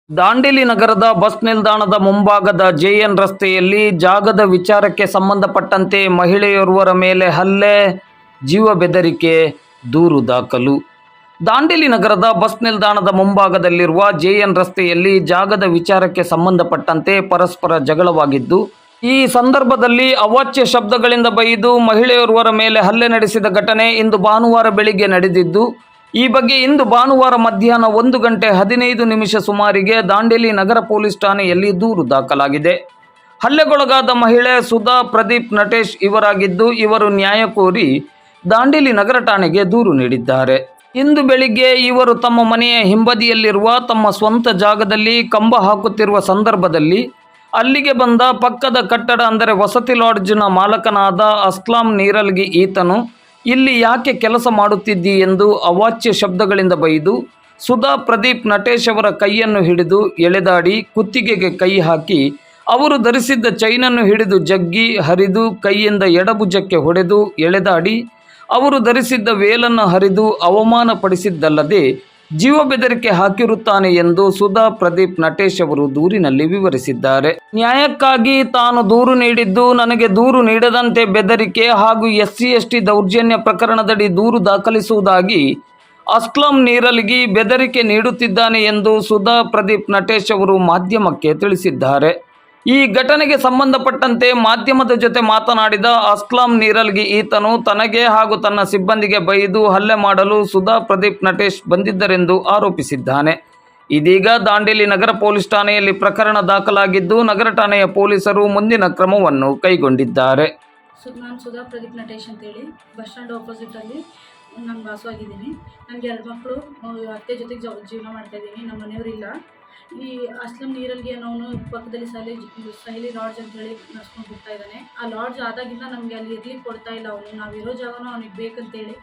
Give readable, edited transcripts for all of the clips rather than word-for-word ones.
ದಾಂಡೇಲಿ ನಗರದ ಬಸ್ ನಿಲ್ದಾಣದ ಮುಂಭಾಗದ ಜೆಎನ್ ರಸ್ತೆಯಲ್ಲಿ ಜಾಗದ ವಿಚಾರಕ್ಕೆ ಸಂಬಂಧಪಟ್ಟಂತೆ ಮಹಿಳೆಯೋರ್ವರ ಮೇಲೆ ಹಲ್ಲೆ, ಜೀವ ಬೆದರಿಕೆ, ದೂರು ದಾಖಲು. ದಾಂಡೇಲಿ ನಗರದ ಬಸ್ ನಿಲ್ದಾಣದ ಮುಂಭಾಗದಲ್ಲಿರುವ ಜೆಎನ್ ರಸ್ತೆಯಲ್ಲಿ ಜಾಗದ ವಿಚಾರಕ್ಕೆ ಸಂಬಂಧಪಟ್ಟಂತೆ ಪರಸ್ಪರ ಜಗಳವಾಗಿದ್ದು, ಈ ಸಂದರ್ಭದಲ್ಲಿ ಅವಾಚ್ಯ ಶಬ್ದಗಳಿಂದ ಬೈದು ಮಹಿಳೆಯೋರ್ವರ ಮೇಲೆ ಹಲ್ಲೆ ನಡೆಸಿದ ಘಟನೆ ಇಂದು ಭಾನುವಾರ ಬೆಳಿಗ್ಗೆ ನಡೆದಿದ್ದು, ಈ ಬಗ್ಗೆ ಇಂದು ಭಾನುವಾರ ಮಧ್ಯಾಹ್ನ 1:15 ಸುಮಾರಿಗೆ ದಾಂಡೇಲಿ ನಗರ ಪೊಲೀಸ್ ಠಾಣೆಯಲ್ಲಿ ದೂರು ದಾಖಲಾಗಿದೆ. ಹಲ್ಲೆಗೊಳಗಾದ ಮಹಿಳೆ ಸುಧಾ ಪ್ರದೀಪ್ ನಟೇಶ್ ಇವರಾಗಿದ್ದು, ಇವರು ನ್ಯಾಯ ಕೋರಿ ದಾಂಡೇಲಿ ನಗರ ಠಾಣೆಗೆ ದೂರು ನೀಡಿದ್ದಾರೆ. ಇಂದು ಬೆಳಿಗ್ಗೆ ಇವರು ತಮ್ಮ ಮನೆಯ ಹಿಂಬದಿಯಲ್ಲಿರುವ ತಮ್ಮ ಸ್ವಂತ ಜಾಗದಲ್ಲಿ ಕಂಬ ಹಾಕುತ್ತಿರುವ ಸಂದರ್ಭದಲ್ಲಿ ಅಲ್ಲಿಗೆ ಬಂದ ಪಕ್ಕದ ಕಟ್ಟಡ ಅಂದರೆ ವಸತಿ ಲಾಡ್ಜ್ನ ಮಾಲಕನಾದ ಅಸ್ಲಾಂ ನೀರಲ್ಗಿ ಈತನು ಇಲ್ಲಿ ಯಾಕೆ ಕೆಲಸ ಮಾಡುತ್ತಿದ್ದಿ ಎಂದು ಅವಾಚ್ಯ ಶಬ್ದಗಳಿಂದ ಬೈದು ಸುಧಾ ಪ್ರದೀಪ್ ನಟೇಶ್ ಅವರ ಕೈಯನ್ನು ಹಿಡಿದು ಎಳೆದಾಡಿ ಕುತ್ತಿಗೆಗೆ ಕೈ ಹಾಕಿ ಅವರು ಧರಿಸಿದ್ದ ಚೈನನ್ನು ಹಿಡಿದು ಜಗ್ಗಿ ಹರಿದು ಕೈಯಿಂದ ಎಡಭುಜಕ್ಕೆ ಹೊಡೆದು ಎಳೆದಾಡಿ ಅವರು ಧರಿಸಿದ್ದ ವೇಲನ್ನು ಹರಿದು ಅವಮಾನಪಡಿಸಿದ್ದಲ್ಲದೆ ಜೀವ ಬೆದರಿಕೆ ಹಾಕಿರುತ್ತಾನೆ ಎಂದು ಸುಧಾ ಪ್ರದೀಪ್ ನಟೇಶ್ ಅವರು ದೂರಿನಲ್ಲಿ ವಿವರಿಸಿದ್ದಾರೆ. ನ್ಯಾಯಕ್ಕಾಗಿ ತಾನು ದೂರು ನೀಡಿದ್ದು, ನನಗೆ ದೂರು ನೀಡದಂತೆ ಬೆದರಿಕೆ ಹಾಗೂ SC/ST ದೌರ್ಜನ್ಯ ಪ್ರಕರಣದಡಿ ದೂರು ದಾಖಲಿಸುವುದಾಗಿ ಅಸ್ಲಾಂ ನೀರಲ್ಗಿ ಬೆದರಿಕೆ ನೀಡುತ್ತಿದ್ದಾನೆ ಎಂದು ಸುಧಾ ಪ್ರದೀಪ್ ನಟೇಶ್ ಅವರು ಮಾಧ್ಯಮಕ್ಕೆ ತಿಳಿಸಿದ್ದಾರೆ. ಈ ಘಟನೆಗೆ ಸಂಬಂಧಪಟ್ಟಂತೆ ಮಾಧ್ಯಮದ ಜೊತೆ ಮಾತನಾಡಿದ ಅಸ್ಲಾಂ ನೀರಲ್ಗಿ ಈತನು ತನಗೆ ಹಾಗೂ ತನ್ನ ಸಿಬ್ಬಂದಿಗೆ ಬೈದು ಹಲ್ಲೆ ಮಾಡಲು ಸುಧಾ ಪ್ರದೀಪ್ ನಟೇಶ್ ಬಂದಿದ್ದರೆಂದು ಆರೋಪಿಸಿದ್ದಾನೆ. ಇದೀಗ ದಾಂಡೇಲಿ ನಗರ ಪೊಲೀಸ್ ಠಾಣೆಯಲ್ಲಿ ಪ್ರಕರಣ ದಾಖಲಾಗಿದ್ದು, ನಗರ ಠಾಣೆಯ ಪೊಲೀಸರು ಮುಂದಿನ ಕ್ರಮವನ್ನು ಕೈಗೊಂಡಿದ್ದಾರೆ. ನಾನು ಸುಧಾ ಪ್ರದೀಪ್ ನಟೇಶ್ ಅಂತೇಳಿ ಬಸ್ ಸ್ಟ್ಯಾಂಡ್ ಆಪೋಸಿಟಲ್ಲಿ ನಾನು ವಾಸವಾಗಿದ್ದೀನಿ. ನನಗೆ 2 ಮಕ್ಕಳು, ಅತ್ತೆ ಜೊತೆಗೆ ಜೀವನ ಮಾಡ್ತಾಯಿದ್ದೀನಿ. ನಮ್ಮ ಮನೆಯವರಿಲ್ಲ. ಈ ಅಸ್ಲಾಂ ನೀರಲ್ಗಿ ಅನ್ನೋನು ಪಕ್ಕದಲ್ಲಿ ಸಹೇಲಿ ಲಾಡ್ಜ್ ಅಂತೇಳಿ ನಡ್ಸ್ಕೊಂಡು ಹೋಗ್ತಾ ಇದ್ದಾನೆ. ಆ ಲಾಡ್ಜ್ ಆದಾಗಿಂದ ನಮಗೆ ಅಲ್ಲಿ ಇರ್ಲಿಕ್ಕೆ ಕೊಡ್ತಾ ಇಲ್ಲ ಅವನು. ನಾವಿರೋ ಜಾಗನೂ ಅವನಿಗೆ ಬೇಕಂತೇಳಿ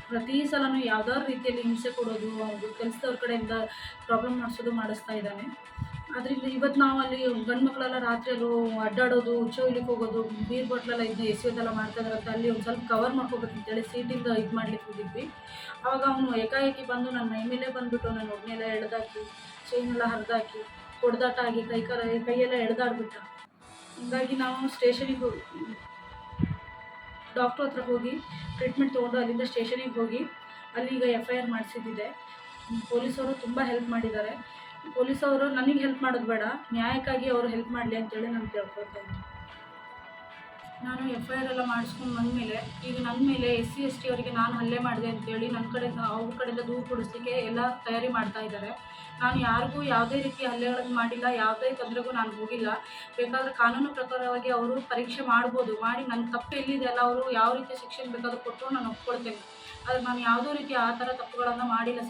ಪ್ರತಿ ಸಲನೂ ಯಾವ್ದಾದ್ರು ರೀತಿಯಲ್ಲಿ ಹಿಂಸೆ ಕೊಡೋದು, ಅವ್ರಿಗೆ ಕೆಲಸದವ್ರ ಕಡೆಯಿಂದ ಪ್ರಾಬ್ಲಮ್ ಮಾಡಿಸ್ತಾ ಇದ್ದಾನೆ. ಅದರಿಂದ ಇವತ್ತು ನಾವು ಅಲ್ಲಿ ಗಂಡು ಮಕ್ಕಳೆಲ್ಲ ರಾತ್ರಿಯಲ್ಲೂ ಅಡ್ಡಾಡೋದು, ಹುಚ್ಚೊಯ್ಲಿಕ್ಕೆ ಹೋಗೋದು, ಬೀರ್ ಬಾಟ್ಲೆಲ್ಲ ಇದನ್ನ ಎಸೆಯೋದೆಲ್ಲ ಮಾಡ್ತಾ ಇದ್ದಾರಂತ ಅಲ್ಲಿ ಒಂದು ಸ್ವಲ್ಪ ಕವರ್ ಮಾಡ್ಕೋಬೇಕಂತೇಳಿ ಸೀಟಿಂದ ಇದು ಮಾಡ್ಲಿಕ್ಕೆ ಹೋಗಿದ್ವಿ. ಆವಾಗ ಅವನು ಏಕಾಏಕಿ ಬಂದು ನನ್ನ ಮೈ ಮೇಲೆ ಬಂದುಬಿಟ್ಟು ನನ್ನ ಒಡನೆಲ್ಲ ಎಳೆದಾಕಿ ಚೈನೆಲ್ಲ ಹರಿದಾಕಿ ಹೊಡೆದಾಟ ಆಗಿ ಕೈಯೆಲ್ಲ ಎಳೆದಾಡ್ಬಿಟ್ಟ. ಹೀಗಾಗಿ ನಾವು ಸ್ಟೇಷನಿಗೆ ಹೋಗಿ ಡಾಕ್ಟ್ರ್ ಹತ್ರ ಹೋಗಿ ಟ್ರೀಟ್ಮೆಂಟ್ ತೊಗೊಂಡು ಅಲ್ಲಿಂದ ಸ್ಟೇಷನಿಗೆ ಹೋಗಿ ಅಲ್ಲಿ ಈಗ FIR ಮಾಡಿಸಿದ್ದಿದೆ. ಪೊಲೀಸವರು ತುಂಬ ಹೆಲ್ಪ್ ಮಾಡಿದ್ದಾರೆ. ಪೊಲೀಸವರು ನನಗೆ ಹೆಲ್ಪ್ ಮಾಡೋದು ಬೇಡ, ನ್ಯಾಯಕ್ಕಾಗಿ ಅವರು ಹೆಲ್ಪ್ ಮಾಡಲಿ ಅಂತೇಳಿ ನಾನು ಕೇಳ್ಕೊಳ್ತಾ ಇದ್ದೀನಿ. ನಾನು FIR ಎಲ್ಲ ಮಾಡಿಸ್ಕೊಂಡು ಬಂದಮೇಲೆ ಈಗ ನನ್ನ ಮೇಲೆ SC/ST ಅವರಿಗೆ ನಾನು ಹಲ್ಲೆ ಮಾಡಿದೆ ಅಂತೇಳಿ ನನ್ನ ಕಡೆಯಿಂದ ಅವ್ರ ಕಡೆಯಿಂದ ದೂರು ಕೊಡಿಸ್ಲಿಕ್ಕೆ ಎಲ್ಲ ತಯಾರಿ ಮಾಡ್ತಾ ಇದ್ದಾರೆ. ನಾನು ಯಾರಿಗೂ ಯಾವುದೇ ರೀತಿ ಹಲ್ಲೆಗಳನ್ನು ಮಾಡಿಲ್ಲ, ಯಾವುದೇ ತೊಂದರೆಗೂ ನಾನು ಹೋಗಿಲ್ಲ. ಬೇಕಾದರೆ ಕಾನೂನು ಪ್ರಕಾರವಾಗಿ ಅವರು ಪರೀಕ್ಷೆ ಮಾಡ್ಬೋದು, ಮಾಡಿ ನನ್ನ ತಪ್ಪು ಎಲ್ಲಿದೆ ಅಲ್ಲ ಅವರು ಯಾವ ರೀತಿ ಶಿಕ್ಷೆ ಬೇಕಾದರೂ ಕೊಟ್ಟರು ನಾನು ಒಪ್ಕೊಳ್ತೇನೆ. ಆದರೆ ನಾನು ಯಾವುದೋ ರೀತಿ ಆ ಥರ ತಪ್ಪುಗಳನ್ನು ಮಾಡಿಲ್ಲ.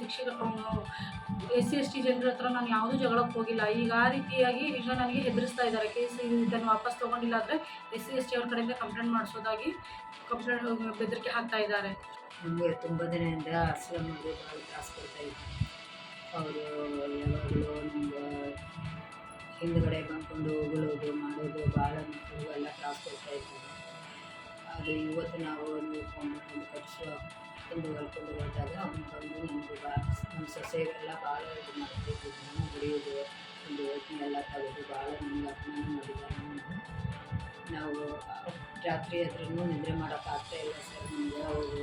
SC/ST ಜನರ ಹತ್ರ ನಾನು ಯಾವುದೂ ಜಗಳಕ್ಕೆ ಹೋಗಿಲ್ಲ. ಈಗ ಆ ರೀತಿಯಾಗಿ ಈಗ ನನಗೆ ಹೆದರಿಸ್ತಾ ಇದ್ದಾರೆ. ಕೇಸ್ ಇದನ್ನು ವಾಪಸ್ ತೊಗೊಂಡಿಲ್ಲ ಅಂದರೆ SC/ST ಅವ್ರ ಕಡೆಯಿಂದ ಕಂಪ್ಲೇಂಟ್ ಮಾಡಿಸೋದಾಗಿ ಬೆದರಿಕೆ ಹಾಕ್ತಾ ಇದ್ದಾರೆ. ನಮಗೆ ತುಂಬ ದಿನದಿಂದ ಅಸ್ಲಾಂ ಬಗ್ಗೆ ಭಾಳ ತ್ರಾಸು ಕೊಡ್ತಾಯಿದ್ರು. ಅವರು ಯಾವಾಗಲೂ ನಮ್ಗೆ ಹಿಂದುಗಡೆ ಬಂದ್ಕೊಂಡು ಉಗುಳೋದು ಮಾಡೋದು ಭಾಳ ಮಕ್ಕಳು ಎಲ್ಲ ತ್ರಾಸು ಕೊಡ್ತಾಯಿದ್ರು. ಅದು ಇವತ್ತು ನಾವು ಒಂದು ಕಟ್ಟಿಸುವ ಒಂದು ಹೊಲ್ಕೊಂಡು ಹೋದಾಗ ಅವನು ಬಂದು ನಮಗೆ ನಮ್ಮ ಸೊಸೆಯರೆಲ್ಲ ಭಾಳ ಇದು ಮಾಡ್ತಿದ್ರು. ನಾನು ಹೊಡೆಯೋದು, ಒಂದು ಓಟ್ನೆಲ್ಲ ತೆಗೆದು ಭಾಳ ನಮ್ಗೆ ಅಪಮಾನ ಮಾಡಿದ್ದಾರೆ. ನಾವು ರಾತ್ರಿ ಆದ್ರೂ ನಿದ್ರೆ ಮಾಡೋಕ್ಕಾಗ್ತಾಯಿಲ್ಲ ಸರ್. ನಮಗೆ ಅವರು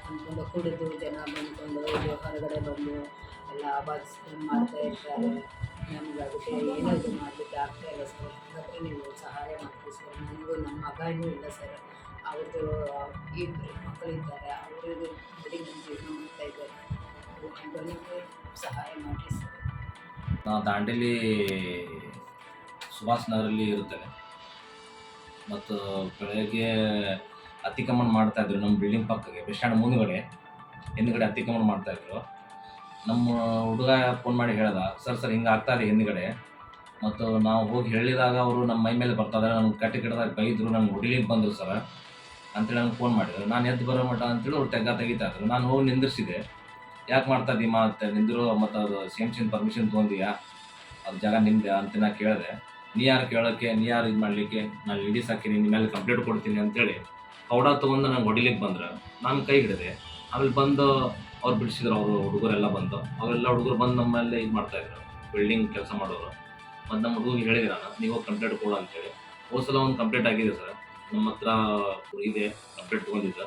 ಅಂದ್ಕೊಂಡು ಕುಡಿದು ಜನ ಬಂದ್ಕೊಂಡು ಹೊರಗಡೆ ಬಂದು ಎಲ್ಲ ಆವಾಜ್ ಮಾಡ್ತಾ ಇರ್ತಾರೆ. ನಮ್ಗೆ ಅದಕ್ಕೆ ಏನೋ ಇದು ಮಾಡಲಿಕ್ಕೆ ಆಗ್ತಾಯಿಲ್ಲ ಸರ್. ಹಾಗಾದರೆ ನೀವು ಸಹಾಯ ಮಾಡ್ತೀವಿ ಸರ್. ನನಗೂ ನಮ್ಮ ಮಗನೂ ಇಲ್ಲ ಸರ್. ಅವ್ರದ್ದು 2 ಮಕ್ಕಳಿದ್ದಾರೆ. ಅವ್ರಿಗೆ ಬರೀ ನನ್ನ ಜೀವನ ಮಾಡ್ತಾ ಇದ್ದಾರೆ. ನನಗೆ ಸಹಾಯ ಮಾಡಿ ಸರ್. ನಾವು ದಾಂಡೇಲಿ ಸುಭಾಷ್ ನಗರಲ್ಲಿ ಇರುತ್ತೇನೆ ಮತ್ತು ಬೆಳಗ್ಗೆ ಅತಿಕ್ರಮಣ ಮಾಡ್ತಾಯಿದ್ರು. ನಮ್ಮ ಬಿಲ್ಡಿಂಗ್ ಪಕ್ಕಕ್ಕೆ ಬಸ್ ಸ್ಟ್ಯಾಂಡ್ ಹಿಂದುಗಡೆ ಅತಿಕ್ರಮಣ ಮಾಡ್ತಾಯಿದ್ರು. ನಮ್ಮ ಹುಡುಗ ಫೋನ್ ಮಾಡಿ ಹೇಳ್ದ, ಸರ್ ಹಿಂಗೆ ಆಗ್ತಾಯಿದೆ ಹಿಂದುಗಡೆ. ಮತ್ತು ನಾವು ಹೋಗಿ ಹೇಳಿದಾಗ ಅವರು ನಮ್ಮ ಮೈ ಮೇಲೆ ಬರ್ತಾಯಿದ್ದಾರೆ. ನನಗೆ ಕಟ್ಟಿದಾಗ ಬೈದರು, ನಂಗೆ ಹೊಡಿಲಿಕ್ಕೆ ಬಂದರು ಸರ್ ಅಂತೇಳಿ ನನಗೆ ಫೋನ್ ಮಾಡಿದ್ರು. ನಾನು ಎದ್ದು ಬರೋ ಮಟ್ಟ ಅಂತೇಳಿ ಅವ್ರು ತೆಗಿತಾಯಿದ್ರು. ನಾನು ಹೋಗಿ ನಿಂದಿರ್ಸಿದೆ. ಯಾಕೆ ಮಾಡ್ತಾಯಿದ್ದೀಮ್ಮ ಅಂತ ನಿಂದರು, ಮತ್ತು ಅದು CMC ಪರ್ಮಿಷನ್ ತೊಗೊಂಡಿಯಾ, ಅದು ಜಾಗ ನಿಮ್ಮದೆ ಅಂತ ನಾ ಕೇಳಿದೆ. ನೀ ಯಾರು ಕೇಳೋಕ್ಕೆ, ನೀ ಯಾರು ಇದು ಮಾಡಲಿಕ್ಕೆ, ನಾನು ಲೇಡೀಸ್ ಹಾಕಿನಿ, ನಿಮ್ಮ ಮೇಲೆ ಕಂಪ್ಲೇಂಟ್ ಕೊಡ್ತೀನಿ ಅಂತೇಳಿ ಪೌಡ ತೊಗೊಂಡು ನಂಗೆ ಹೊಡಿಲಿಕ್ಕೆ ಬಂದ್ರೆ ನಾನು ಕೈ ಹಿಡಿದೆ. ಆಮೇಲೆ ಬಂದು ಅವ್ರು ಬಿಡಿಸಿದ್ರು, ಅವರು ಹುಡುಗರೆಲ್ಲ ಬಂದು, ಅವರೆಲ್ಲ ಹುಡುಗರು ಬಂದು ನಮ್ಮ ಮೇಲೆ ಇದು ಮಾಡ್ತಾಯಿದ್ರು. ಬಿಲ್ಡಿಂಗ್ ಕೆಲಸ ಮಾಡೋರು. ಮತ್ತು ನಮ್ಮ ಹುಡುಗಿಗೆ ಹೇಳಿದೆ ನಾನು, ನೀವು ಕಂಪ್ಲೇಂಟ್ ಕೊಡು ಅಂತೇಳಿ. ಹೋದ ಸಲ ಒಂದು ಕಂಪ್ಲೇಂಟ್ ಆಗಿದೆ ಸರ್, ನಮ್ಮ ಹತ್ರ ಇದೆ ಕಂಪ್ಲೇಂಟ್ ತೊಗೊಂಡಿದ್ದ.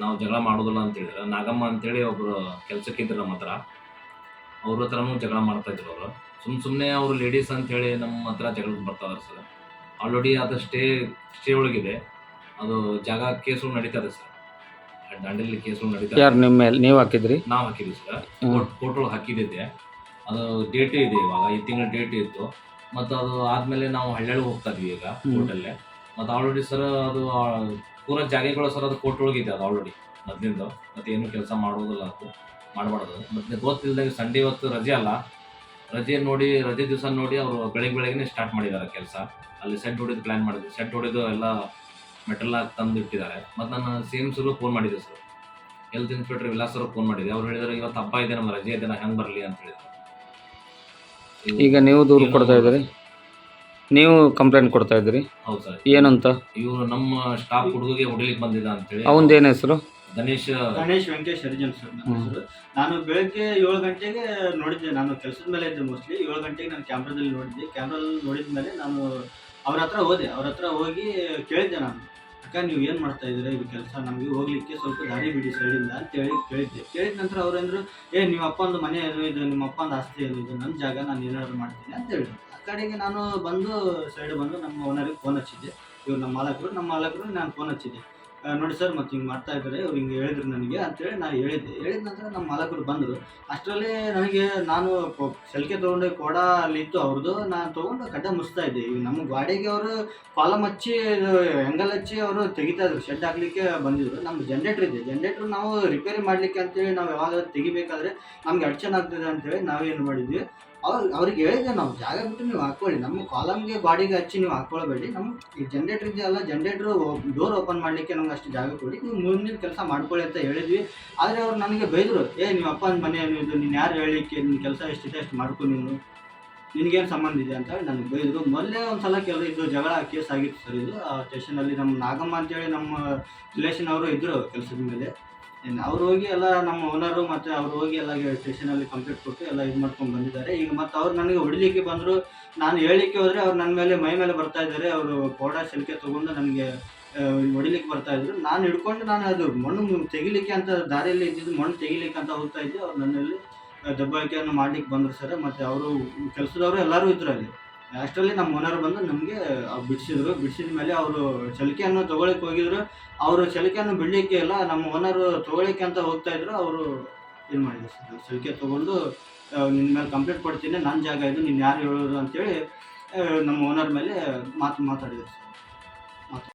ನಾವು ಜಗಳ ಮಾಡೋದಿಲ್ಲ ಅಂತ ಹೇಳಿದ್ರೆ, ನಾಗಮ್ಮ ಅಂತೇಳಿ ಒಬ್ಬರು ಕೆಲಸಕ್ಕಿದ್ರು ನಮ್ಮ ಹತ್ರ, ಅವ್ರ ಹತ್ರನೂ ಜಗಳ ಮಾಡ್ತಾಯಿದ್ರು ಅವರು. ಸುಮ್ಮನೆ ಅವರು ಲೇಡೀಸ್ ಅಂತೇಳಿ ನಮ್ಮ ಹತ್ರ ಜಗಳಕ್ಕೆ ಬರ್ತಾಯಿದ್ದಾರೆ ಸರ್. ಆಲ್ರೆಡಿ ಅದು ಸ್ಟೇ ಒಳಗಿದೆ, ಅದು ಜಾಗ ಕೇಸುಗಳು ನಡೀತದೆ ಸರ್, ದಾಂಡೇಲಿ ಕೇಸುಗಳು ನಡೀತಾರೆ. ಯಾರು ನಿಮ್ಮ ಮೇಲೆ ನೀವು ಹಾಕಿದ್ರಿ? ನಾವು ಹಾಕಿದ್ವಿ ಸರ್, ಕೋರ್ಟ್ ಒಳಗೆ ಹಾಕಿದ್ದೆ. ಅದು ಡೇಟ್ ಇದೆ ಇವಾಗ, ಈ ತಿಂಗಳ ಡೇಟ್ ಇತ್ತು. ಮತ್ತು ಅದು ಆದಮೇಲೆ ನಾವು ಹಳ್ಳಿಗೆ ಹೋಗ್ತಾ ಇದ್ವಿ ಈಗ ಕೋರ್ಟಲ್ಲೇ. ಮತ್ತು ಆಲ್ರೆಡಿ ಸರ್ ಅದು ಪೂರ ಜಾಗಗಳು ಸರ್ ಅದು ಕೋರ್ಟ್ ಒಳಗಿದೆ ಅದು ಆಲ್ರೆಡಿ ಮೊದಲಿಂದ. ಮತ್ತು ಏನು ಕೆಲಸ ಮಾಡೋದಿಲ್ಲ, ಅದು ಮಾಡಬಾರ್ದು. ಮತ್ತು ಗೊತ್ತಿಲ್ಲದಾಗ ಸಂಡೇ ಇವತ್ತು ರಜೆ ಅಲ್ಲ, ರಜೆ ದಿವಸ ನೋಡಿ ಅವರು ಬೆಳಗ್ಗೆ ಸ್ಟಾರ್ಟ್ ಮಾಡಿದ್ದಾರೆ ಕೆಲಸ. ಅಲ್ಲಿ ಸೆಡ್ ಹೊಡಿದು ಪ್ಲ್ಯಾನ್ ಮಾಡಿದ್ರು, ಸೆಡ್ ಹೊಡಿದು ಎಲ್ಲ ಮೆಟಲ್ ಹಾಕಿ ತಂದು ಇಟ್ಟಿದ್ದಾರೆ. ಮತ್ತು ನಾನು CMಸರು ಫೋನ್ ಮಾಡಿದ್ದೆ ಸರ್, ಹೆಲ್ತ್ ಇನ್ಸ್ಪೆಕ್ಟರ್ ವಿಲಾಸರು ಫೋನ್ ಮಾಡಿದ್ದೆ. ಅವ್ರು ಹೇಳಿದ್ರು ಇವತ್ತು ಹಬ್ಬ ಇದೆ, ನಮ್ಗೆ ರಜೆ ಇದೆ, ಹೆಂಗೆ ಬರಲಿ ಅಂತ ಹೇಳಿದ್ರು. ಈಗ ನೀವು ದೂರು ಕೊಡ್ತಾ ಇದ್ದೀರಿ, ನೀವು ಕಂಪ್ಲೇಂಟ್ ಕೊಡ್ತಾ ಇದ್ದೀರಿ? ಹೌದು ಸರ್. ಏನಂತ? ಇವರು ನಮ್ಮ ಸ್ಟಾಫ್ ಹುಡುಗಿಗೆ ಹೊಡಿಲಿಕ್ಕೆ ಬಂದಿದ್ದ ಅಂತೇಳಿ. ಅವಂದೇನು ಹೆಸರು? ಗಣೇಶ್ ವೆಂಕಟೇಶ್ ಹರಿಜನ್ ಸರ್ ನನ್ನ ಹೆಸರು. ನಾನು ಬೆಳಗ್ಗೆ 7 ಗಂಟೆಗೆ ನೋಡಿದ್ದೆ, ನಾನು ಕೆಲಸದ ಮೇಲೆ ಇದ್ದೆ ಮೋಸ್ಟ್ಲಿ. 7 ಗಂಟೆಗೆ ನಾನು ಕ್ಯಾಮ್ರಾದಲ್ಲಿ ನೋಡಿದ್ದೆ. ಕ್ಯಾಮ್ರಾದಲ್ಲಿ ನೋಡಿದ ಮೇಲೆ ನಾನು ಅವ್ರ ಹತ್ರ ಹೋಗಿ ಕೇಳಿದ್ದೆ. ನಾನು, ಅಕ್ಕ ನೀವು ಏನು ಮಾಡ್ತಾ ಇದ್ದೀರಾ, ಇದು ಕೆಲಸ ನಮಗೆ ಹೋಗ್ಲಿಕ್ಕೆ ಸ್ವಲ್ಪ ದಾರಿ ಬಿಡಿ ಸೈಡಿಂದ ಅಂತೇಳಿ ಕೇಳಿದ್ದೆ. ಕೇಳಿದ ನಂತರ ಅವ್ರಂದ್ರು, ನಿಮ್ಮ ಅಪ್ಪಂದು ಮನೆ ಏನು ಇದು, ನಿಮ್ಮ ಅಪ್ಪಂದು ಆಸ್ತಿ ಏನು ಇದು, ನನ್ನ ಜಾಗ, ನಾನು ಏನಾದ್ರು ಮಾಡ್ತೀನಿ ಅಂತ ಹೇಳಿದ್ರು. ಆ ಕಡೆಗೆ ನಾನು ಸೈಡ್ ಬಂದು ನಮ್ಮ ಓನರಿಗೆ ಫೋನ್ ಹಚ್ಚಿದ್ದೆ. ಇವ್ರು ನಮ್ಮ ಮಾಲಕರು ನಾನು ಫೋನ್ ಹಚ್ಚಿದ್ದೆ. ನೋಡಿ ಸರ್, ಮತ್ತು ಹಿಂಗೆ ಮಾಡ್ತಾ ಇದ್ದಾರೆ, ಅವ್ರು ಹಿಂಗೆ ಹೇಳಿದ್ರು ನನಗೆ ಅಂತೇಳಿ ನಾನು ಹೇಳಿದ ನಂತರ ನಮ್ಮ ಮಾಲಕರು ಬಂದರು. ಅಷ್ಟರಲ್ಲಿ ನನಗೆ ನಾನು ಸಲಿಕೆ ತೊಗೊಂಡು ಕೋಡ ಅಲ್ಲಿತ್ತು ಅವ್ರದ್ದು, ನಾನು ತೊಗೊಂಡು ಗಡ್ಡ ಮುಚ್ತಾ ಇದ್ದೆ. ಈಗ ನಮ್ಮ ಗಾಡಿಗೆ ಅವರು ಕಾಲಮ್ ಹಚ್ಚಿ ಎಂಗಲ್ ಹಚ್ಚಿ ಅವರು ತೆಗಿತಾ ಇದ್ರು, ಶೆಡ್ ಹಾಕ್ಲಿಕ್ಕೆ ಬಂದಿದ್ರು. ನಮ್ಮ ಜನ್ರೇಟ್ರ್ ನಾವು ರಿಪೇರಿ ಮಾಡಲಿಕ್ಕೆ ಅಂತೇಳಿ ನಾವು ಯಾವಾಗ ತೆಗಿಬೇಕಾದ್ರೆ ನಮ್ಗೆ ಅಡಚಣೆ ಆಗ್ತದೆ ಅಂತೇಳಿ ನಾವೇನು ಮಾಡಿದ್ವಿ, ಅವ್ರಿಗೆ ಹೇಳಿದೆ, ನಾವು ಜಾಗ ಬಿಟ್ಟು ನೀವು ಹಾಕ್ಕೊಳ್ಳಿ, ನಮ್ಮ ಕಾಲಮ್ಗೆ ಗಾಡಿಗೆ ಹಚ್ಚಿ ನೀವು ಹಾಕ್ಕೊಳ್ಬೇಡಿ, ನಮ್ಗೆ ಜನ್ರೇಟ್ರ್ ಇದೆಯಲ್ಲ, ಜನ್ರೇಟ್ರು ಡೋರ್ ಓಪನ್ ಮಾಡಲಿಕ್ಕೆ ನಮ್ಗೆ ಅಷ್ಟು ಜಾಗ ಕೊಡಿ, ನೀವು ಮುಂದಿನ ಕೆಲಸ ಮಾಡ್ಕೊಳ್ಳಿ ಅಂತ ಹೇಳಿದ್ವಿ. ಆದರೆ ಅವ್ರು ನನಗೆ ಬೈದರು, ನಿಮ್ಮ ಅಪ್ಪನ ಮನೆ ಇದು, ನೀನು ಯಾರು ಹೇಳಲಿಕ್ಕೆ, ನಿನ್ನ ಕೆಲಸ ಎಷ್ಟಿದೆ ಅಷ್ಟು ಮಾಡ್ಕೊ, ನಿನಗೇನು ಸಂಬಂಧ ಇದೆ ಅಂತ ಹೇಳಿ ನನಗೆ ಬೈದರು. ಮೊದಲೇ ಒಂದು ಸಲ ಇದು ಜಗಳ ಕೇಸ್ ಆಗಿತ್ತು ಸರ್. ಇದು ಆ ಸ್ಟೇಷನಲ್ಲಿ ನಮ್ಮ ನಾಗಮ್ಮ ಅಂತೇಳಿ ನಮ್ಮ ರಿಲೇಷನ್ ಅವರು ಇದ್ದರು ಕೆಲಸದ ಮೇಲೆ. ಅವ್ರು ಹೋಗಿ ಎಲ್ಲ ನಮ್ಮ ಓನರು ಮತ್ತು ಅವ್ರು ಹೋಗಿ ಎಲ್ಲ ಸ್ಟೇಷನಲ್ಲಿ ಕಂಪ್ಲೇಂಟ್ ಕೊಟ್ಟು ಎಲ್ಲ ಇದು ಮಾಡ್ಕೊಂಡು ಬಂದಿದ್ದಾರೆ. ಈಗ ಮತ್ತು ಅವ್ರು ನನಗೆ ಹೊಡಿಲಿಕ್ಕೆ ಬಂದರು. ನಾನು ಹೇಳಲಿಕ್ಕೆ ಹೋದರೆ ಅವ್ರು ನನ್ನ ಮೇಲೆ ಮೈ ಮೇಲೆ ಬರ್ತಾ ಇದ್ದಾರೆ. ಅವರು ಕೋಡ ಸಲಿಕೆ ತೊಗೊಂಡು ನನಗೆ ಹೊಡಿಲಿಕ್ಕೆ ಬರ್ತಾಯಿದ್ರು. ನಾನು ಹಿಡ್ಕೊಂಡು ನಾನು ಅದು ಮಣ್ಣು ತೆಗಿಲಿಕ್ಕೆ ಅಂತ ದಾರಿಯಲ್ಲಿ ಇದ್ದಿದ್ದು ಮಣ್ಣು ತೆಗಿಲಿಕ್ಕೆ ಅಂತ ಹೋಗ್ತಾ ಇದ್ದೆ. ಅವ್ರು ನನ್ನಲ್ಲಿ ದಬ್ಬಾಳಿಕೆಯನ್ನು ಮಾಡ್ಲಿಕ್ಕೆ ಬಂದರು ಸರ್. ಮತ್ತು ಅವರು ಕೆಲಸದವರು ಎಲ್ಲರೂ ಇದ್ದರು ಅಲ್ಲಿ. ಅಷ್ಟರಲ್ಲಿ ನಮ್ಮ ಓನರ್ ಬಂದು ನಮಗೆ ಬಿಡಿಸಿದ ಮೇಲೆ ಅವರು ಸಲಿಕೆಯನ್ನು ತೊಗೊಳಕ್ಕೆ ಹೋಗಿದ್ರು. ಅವರು ಸಲಿಕೆಯನ್ನು ಬಿಡಲಿಕ್ಕೆ ಎಲ್ಲ ನಮ್ಮ ಓನರು ತೊಗೊಳಿಕ್ಕೆ ಅಂತ ಹೋಗ್ತಾಯಿದ್ರು. ಅವರು ಏನು ಮಾಡಿದ್ರು ಸರ್, ಸಲಿಕೆ ತೊಗೊಂಡು ನಿನ್ನ ಮೇಲೆ ಕಂಪ್ಲೇಂಟ್ ಕೊಡ್ತೀನಿ, ನನ್ನ ಜಾಗ ಇದು, ನೀನು ಯಾರು ಹೇಳೋದು ಅಂತೇಳಿ ನಮ್ಮ ಓನರ್ ಮೇಲೆ ಮಾತಾಡಿದ್ರು ಸರ್.